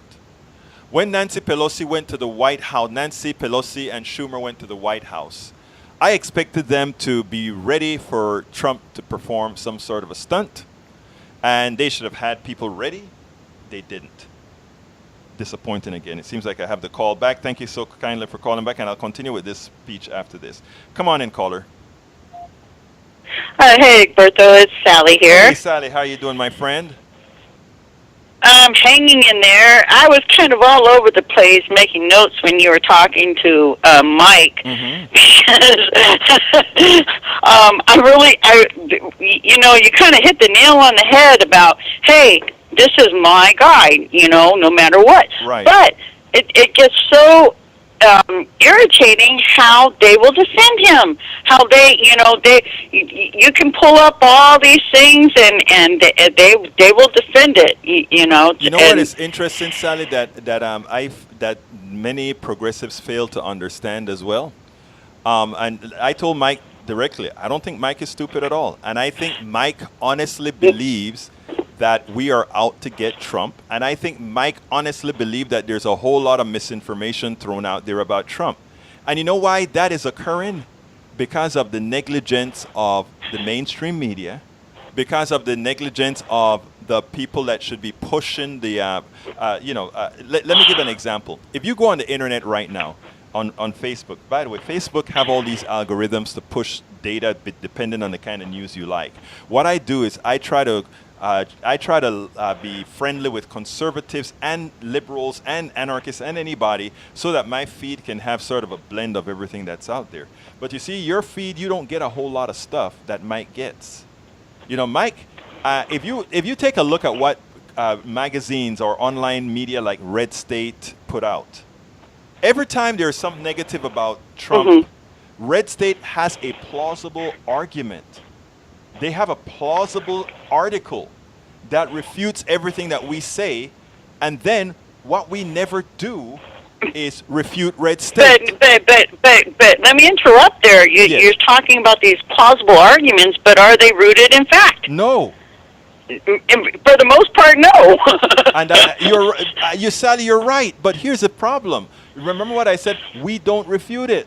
When Nancy Pelosi went to the White House, Nancy Pelosi and Schumer went to the White House, I expected them to be ready for Trump to perform some sort of a stunt, and they should have had people ready. They didn't. Disappointing again. It seems like I have the call back. Thank you so kindly for calling back, and I'll continue with this speech after this. Come on in, caller. Hey, Berto, it's Sally here. Hey, Sally, how are you doing, my friend? I'm hanging in there. I was kind of all over the place making notes when you were talking to Mike. You kind of hit the nail on the head about, hey, this is my guy, no matter what. Right. But it gets so irritating how they will defend him. How you can pull up all these things and they will defend it. You know what is interesting, Sally, that many progressives fail to understand as well. And I told Mike directly, I don't think Mike is stupid at all, and I think Mike honestly believes that we are out to get Trump. And I think Mike honestly believes that there's a whole lot of misinformation thrown out there about Trump. And you know why that is occurring? Because of the negligence of the mainstream media, because of the negligence of the people that should be pushing the, let me give an example. If you go on the internet right now, on Facebook, by the way, Facebook have all these algorithms to push data depending on the kind of news you like. What I do is I try to be friendly with conservatives and liberals and anarchists and anybody so that my feed can have sort of a blend of everything that's out there. But you see, your feed, you don't get a whole lot of stuff that Mike gets. Mike, if you take a look at what magazines or online media like Red State put out, every time there's some negative about Trump, Red State has a plausible argument. They have a plausible article that refutes everything that we say, and then what we never do is refute Red State. But let me interrupt there. Yes. You're talking about these plausible arguments, but are they rooted in fact? No. For the most part, no. And Sally, you're right. But here's the problem. Remember what I said? We don't refute it.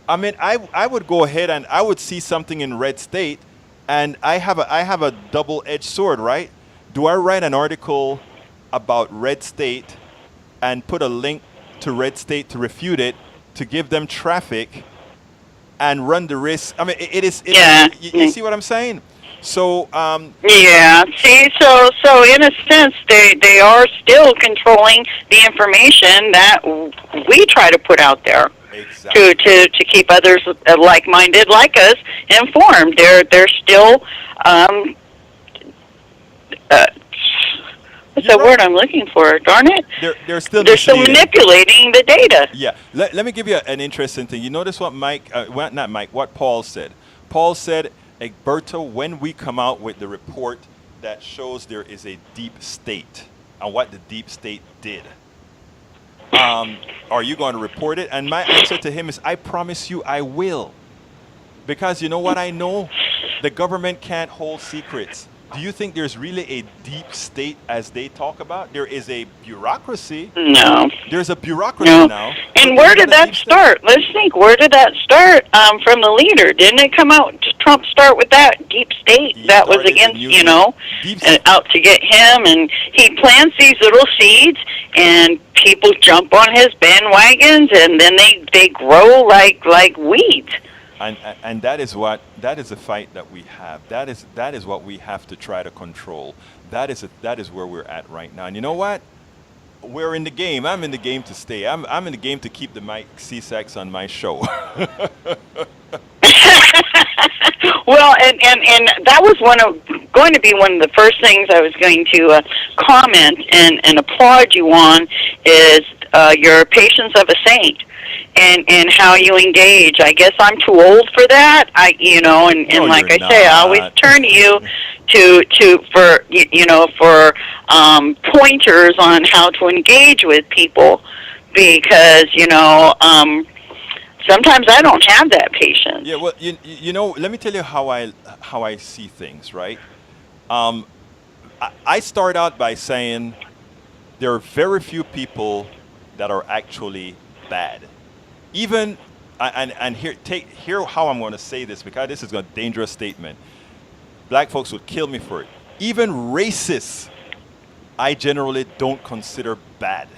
I mean, I would go ahead and I would see something in Red State, and I have a double-edged sword, right? Do I write an article about Red State and put a link to Red State to refute it, to give them traffic, and run the risk? I mean, you see what I'm saying? So yeah. See, so in a sense, they are still controlling the information that we try to put out there. Exactly. To keep others like-minded like us informed. They're still what's the word I'm looking for? Darn it! They're still manipulating the data. Yeah. Let me give you an interesting thing. You notice what what Paul said. Paul said, Egberto, when we come out with the report that shows there is a deep state and what the deep state did, are you going to report it? And my answer to him is, I promise you I will. Because you know what I know? The government can't hold secrets. Do you think there's really a deep state as they talk about? There is a bureaucracy. No. There's a bureaucracy now. And where did that start? Let's think. Where did that start from the leader? Didn't it come out, Trump start with that deep state that was against, out to get him? And he plants these little seeds, and people jump on his bandwagons, and then they grow like weeds. And that is a fight that we have. That is what we have to try to control. That is where we're at right now. And you know what? We're in the game. I'm in the game to stay. I'm in the game to keep the Mike C-Sex on my show. Well, and that was going to be one of the first things I was going to comment and applaud you on is your patience of a saint. And how you engage. I guess I'm too old for that. Like I say, I always turn to you for pointers on how to engage with people, because sometimes I don't have that patience. Yeah, well, let me tell you how I see things, right? I start out by saying there are very few people that are actually bad. Even and hear how I'm going to say this, because this is a dangerous statement. Black folks would kill me for it. Even racists, I generally don't consider bad.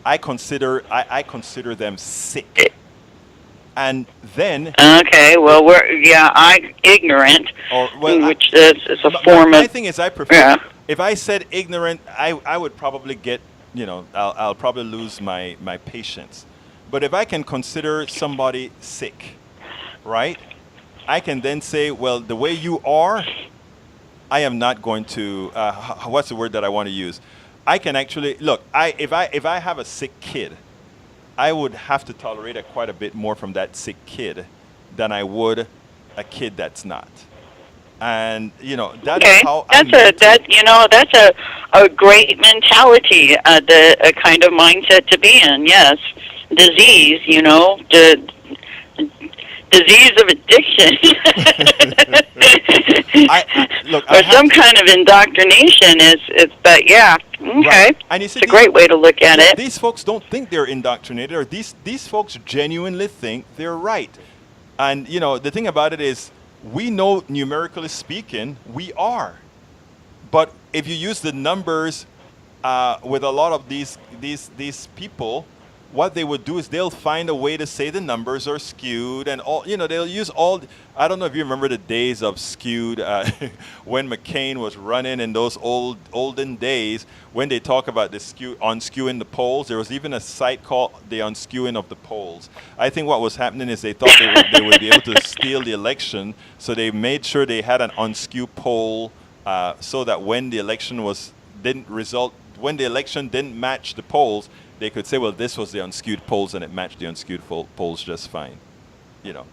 I consider them sick. And then Okay, well, I'm ignorant, or well, which is a form my of. thing is I prefer. Yeah. If I said ignorant, I would probably get, I'll probably lose my patience. But if I can consider somebody sick, right? I can then say, well, the way you are, I am not going to. What's the word that I want to use? I can actually look. If I have a sick kid, I would have to tolerate quite a bit more from that sick kid than I would a kid that's not. And that is Okay, how that's a great mentality, a kind of mindset to be in. Yes, disease, the disease of addiction, or some kind of indoctrination but yeah, okay, right. And you see, it's a great way to look at it. These folks don't think they're indoctrinated, or these folks genuinely think they're right. And the thing about it is, we know, numerically speaking, we are. But if you use the numbers with a lot of these people, what they would do is they'll find a way to say the numbers are skewed, and all they'll use all. I don't know if you remember the days of skewed when McCain was running in those olden days, when they talk about the unskewing the polls. There was even a site called the unskewing of the polls. I think what was happening is they thought they would be able to steal the election, so they made sure they had an unskewed poll, so that when the election when the election didn't match the polls, they could say, well, this was the unskewed polls, and it matched the unskewed polls just fine.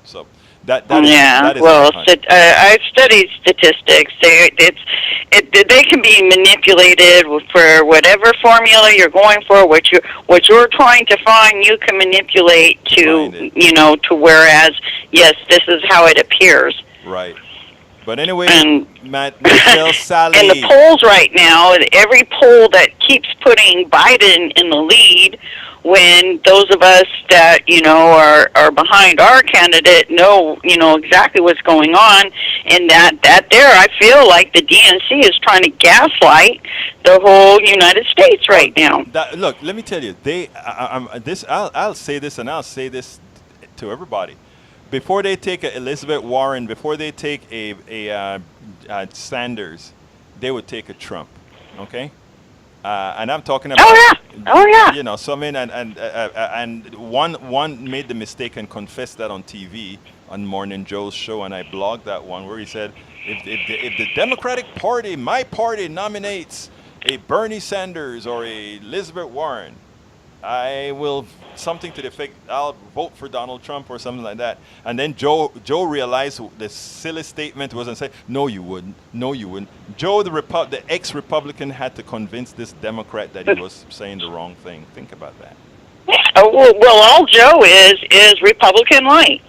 So that is well, my hunch. I've studied statistics. They can be manipulated for whatever formula you're going for. What you're trying to find, you can manipulate to to whereas yes, this is how it appears. Right. But anyway, Michelle, Sally. And the polls right now, every poll that keeps putting Biden in the lead, when those of us that, are behind our candidate know exactly what's going on, and that there, I feel like the DNC is trying to gaslight the whole United States right now. Look, let me tell you, I'll say this, and I'll say this to everybody. Before they take a Elizabeth Warren, before they take a Sanders, they would take a Trump, okay? And I'm talking about. Oh yeah. So I mean, and one made the mistake and confessed that on TV on Morning Joe's show, and I blogged that one where he said, if the Democratic Party, my party, nominates a Bernie Sanders or a Elizabeth Warren, I will something to the effect, I'll vote for Donald Trump or something like that. And then Joe realized the silly statement was and said, no, you wouldn't. No, you wouldn't. Joe, the ex-Republican, had to convince this Democrat that he was saying the wrong thing. Think about that. Well, all Joe is Republican light.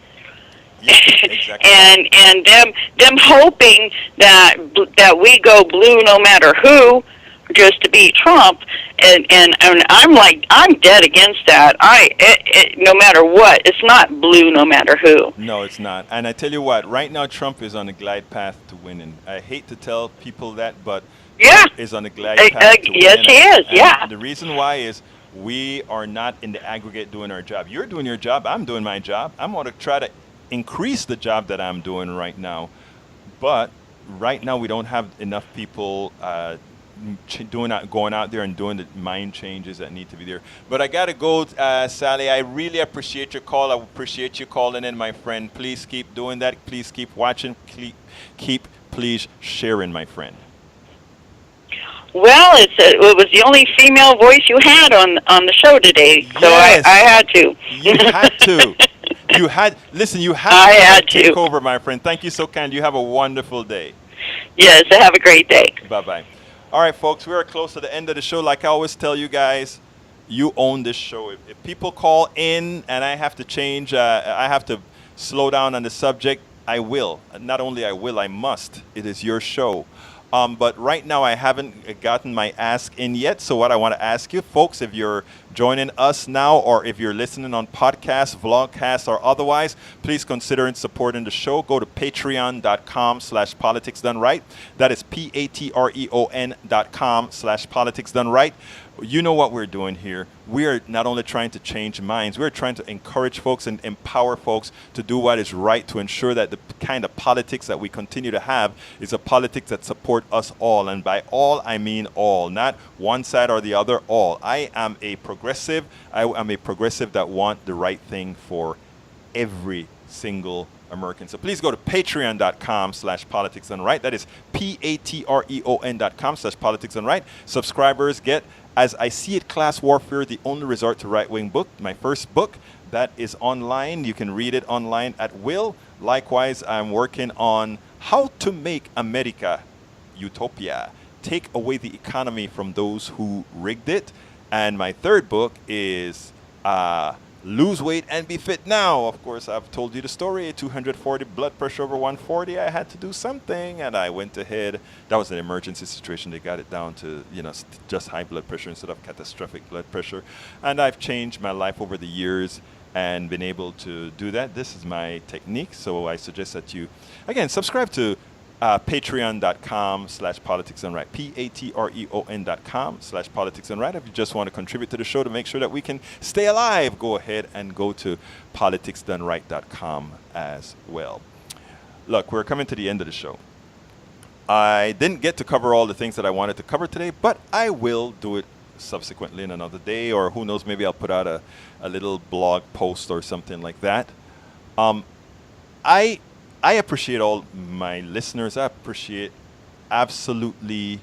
Yeah, exactly. and them hoping that we go blue no matter who, just to beat Trump, and I'm dead against that. No matter what, it's not blue no matter who. No, it's not. And I tell you what, right now Trump is on a glide path to winning. I hate to tell people that, but yeah, is on a glide path to yes, winning. he is. And yeah. The reason why is we are not in the aggregate doing our job. You're doing your job. I'm doing my job. I'm going to try to increase the job that I'm doing right now, but right now we don't have enough people going out there and doing the mind changes that need to be there. But I gotta go, Sally. I really appreciate your call. I appreciate you calling in, my friend. Please keep doing that. Please keep watching. Keep please sharing, my friend. Well, it was the only female voice you had on the show today, so yes. I had to. You had to. You had to take over, my friend. Thank you so kind. You have a wonderful day. Yes, have a great day. Bye-bye. All right, folks, we are close to the end of the show. Like I always tell you guys, you own this show. If people call in and I have to change, I have to slow down on the subject, I will. Not only I will, I must. It is your show. But right now, I haven't gotten my ask in yet. So what I want to ask you, folks, if you're joining us now or if you're listening on podcast, vlogcast, or otherwise, please consider supporting the show. Go to patreon.com/politicsdoneright. That is patreon.com/politicsdoneright. You know what we're doing here. We are not only trying to change minds, we're trying to encourage folks and empower folks to do what is right, to ensure that the kind of politics that we continue to have is a politics that support us all. And by all, I mean all, not one side or the other, all. I am a progressive. I am a progressive that want the right thing for every single American. So please go to patreon.com/politicsdoneright. That is patreon.com/politicsdoneright. Subscribers get, as I See It, Class Warfare, the only resort to right-wing book, my first book. That is online. You can read it online at will. Likewise, I'm working on How to Make America Utopia. Take away the economy from those who rigged it. And my third book is Lose Weight and Be Fit Now. Of course, I've told you the story. 240, blood pressure over 140. I had to do something, and I went ahead. That was an emergency situation. They got it down to, just high blood pressure instead of catastrophic blood pressure. And I've changed my life over the years and been able to do that. This is my technique. So I suggest that you, again, subscribe to patreon.com/politicsdoneright, patreon.com/politicsdoneright. If you just want to contribute to the show to make sure that we can stay alive, go ahead and go to politicsdoneright.com as well. Look, we're coming to the end of the show. I didn't get to cover all the things that I wanted to cover today, but I will do it subsequently in another day, or who knows, maybe I'll put out a little blog post or something like that. I appreciate all my listeners. I appreciate absolutely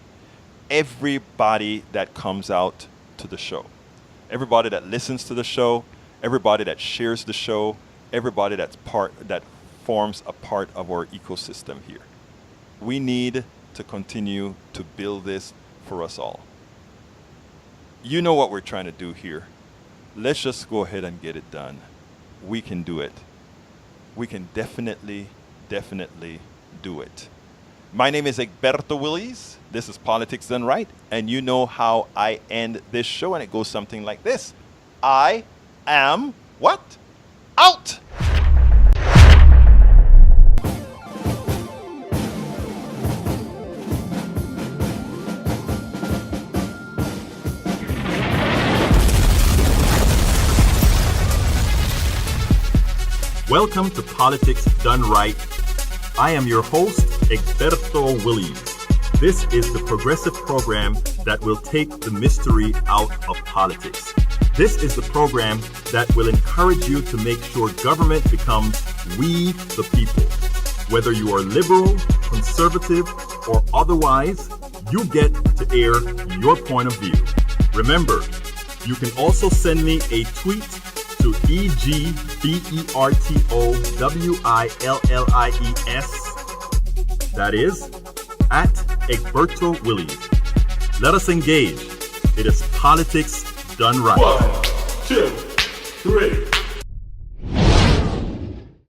everybody that comes out to the show, everybody that listens to the show, everybody that shares the show, everybody that forms a part of our ecosystem here. We need to continue to build this for us all. You know what we're trying to do here. Let's just go ahead and get it done. We can do it. We can definitely do it. My name is Egberto Willies. This is Politics Done Right. And you know how I end this show, and it goes something like this. I am what? Out! Welcome to Politics Done Right. I am your host, Egberto Willies. This is the progressive program that will take the mystery out of politics. This is the program that will encourage you to make sure government becomes we the people. Whether you are liberal, conservative, or otherwise, you get to air your point of view. Remember, you can also send me a tweet to EGBERTOWILLIES. That is at Egberto Willies. Let us engage. It is Politics Done Right. 1, 2, 3.